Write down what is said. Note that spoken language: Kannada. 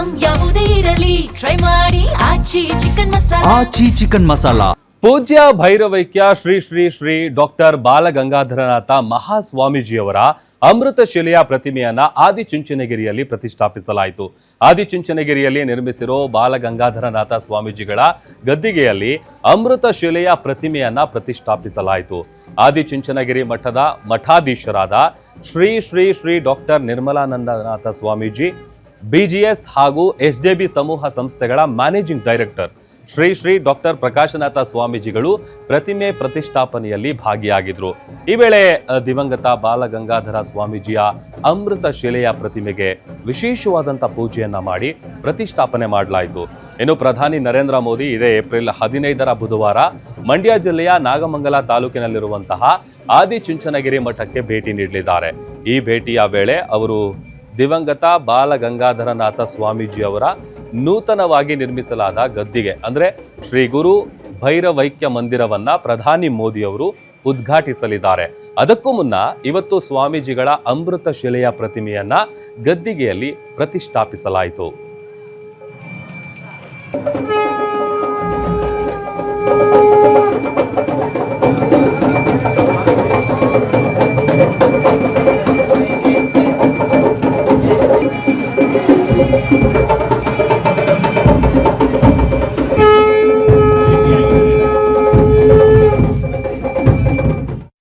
ಐಟಂ ಯಾವುದೇ ಇರಲಿ ಟ್ರೈ ಮಾಡಿ ಆಚಿ ಚಿಕನ್ ಮಸಾಲಾ. ಪೂಜ್ಯ ಭೈರವೈಕ್ಯ ಶ್ರೀ ಶ್ರೀ ಶ್ರೀ ಡಾಕ್ಟರ್ ಬಾಲಗಂಗಾಧರನಾಥ ಮಹಾಸ್ವಾಮೀಜಿಯವರ ಅಮೃತ ಶಿಲೆಯ ಪ್ರತಿಮೆಯನ್ನ ಆದಿಚುಂಚನಗಿರಿಯಲ್ಲಿ ಪ್ರತಿಷ್ಠಾಪಿಸಲಾಯಿತು. ಆದಿಚುಂಚನಗಿರಿಯಲ್ಲಿ ನಿರ್ಮಿಸಿರೋ ಬಾಲಗಂಗಾಧರನಾಥ ಸ್ವಾಮೀಜಿಗಳ ಗದ್ದಿಗೆಯಲ್ಲಿ ಅಮೃತ ಶಿಲೆಯ ಪ್ರತಿಮೆಯನ್ನ ಪ್ರತಿಷ್ಠಾಪಿಸಲಾಯಿತು. ಆದಿಚುಂಚನಗಿರಿ ಮಠದ ಮಠಾಧೀಶರಾದ ಶ್ರೀ ಶ್ರೀ ಶ್ರೀ ಡಾಕ್ಟರ್ ನಿರ್ಮಲಾನಂದನಾಥ ಸ್ವಾಮೀಜಿ, ಬಿಜಿಎಸ್ ಹಾಗೂ ಎಸ್ಜೆಬಿ ಸಮೂಹ ಸಂಸ್ಥೆಗಳ managing director Shri Shri doctor Prakashanatha ಸ್ವಾಮೀಜಿಗಳು ಪ್ರತಿಮೆ ಪ್ರತಿಷ್ಠಾಪನೆಯಲ್ಲಿ ಭಾಗಿಯಾಗಿದ್ರು. ಈ ವೇಳೆ ದಿವಂಗತ ಬಾಲಗಂಗಾಧರ ಸ್ವಾಮೀಜಿಯ ಅಮೃತ ಶಿಲೆಯ ಪ್ರತಿಮೆಗೆ ವಿಶೇಷವಾದಂಥ ಪೂಜೆಯನ್ನ ಮಾಡಿ ಪ್ರತಿಷ್ಠಾಪನೆ ಮಾಡಲಾಯಿತು. ಇನ್ನು ಪ್ರಧಾನಿ ನರೇಂದ್ರ ಮೋದಿ ಇದೇ ಏಪ್ರಿಲ್ 15 ಬುಧವಾರ ಮಂಡ್ಯ ಜಿಲ್ಲೆಯ ನಾಗಮಂಗಲ ತಾಲೂಕಿನಲ್ಲಿರುವಂತಹ ಆದಿಚುಂಚನಗಿರಿ ಮಠಕ್ಕೆ ಭೇಟಿ ನೀಡಲಿದ್ದಾರೆ. ಈ ಭೇಟಿಯ ವೇಳೆ ಅವರು ದಿವಂಗತ ಬಾಲಗಂಗಾಧರನಾಥ ಸ್ವಾಮೀಜಿ ಅವರ ನೂತನವಾಗಿ ನಿರ್ಮಿಸಲಾದ ಗದ್ದಿಗೆ ಅಂದ್ರೆ ಶ್ರೀ ಗುರು ಭೈರವೈಕ್ಯ ಮಂದಿರವನ್ನ ಪ್ರಧಾನಿ ಮೋದಿ ಅವರು ಉದ್ಘಾಟಿಸಲಿದ್ದಾರೆ. ಅದಕ್ಕೂ ಮುನ್ನ ಇವತ್ತು ಸ್ವಾಮೀಜಿಗಳ ಅಮೃತ ಶಿಲೆಯ ಪ್ರತಿಮೆಯನ್ನ ಗದ್ದಿಗೆಯಲ್ಲಿ ಪ್ರತಿಷ್ಠಾಪಿಸಲಾಯಿತು.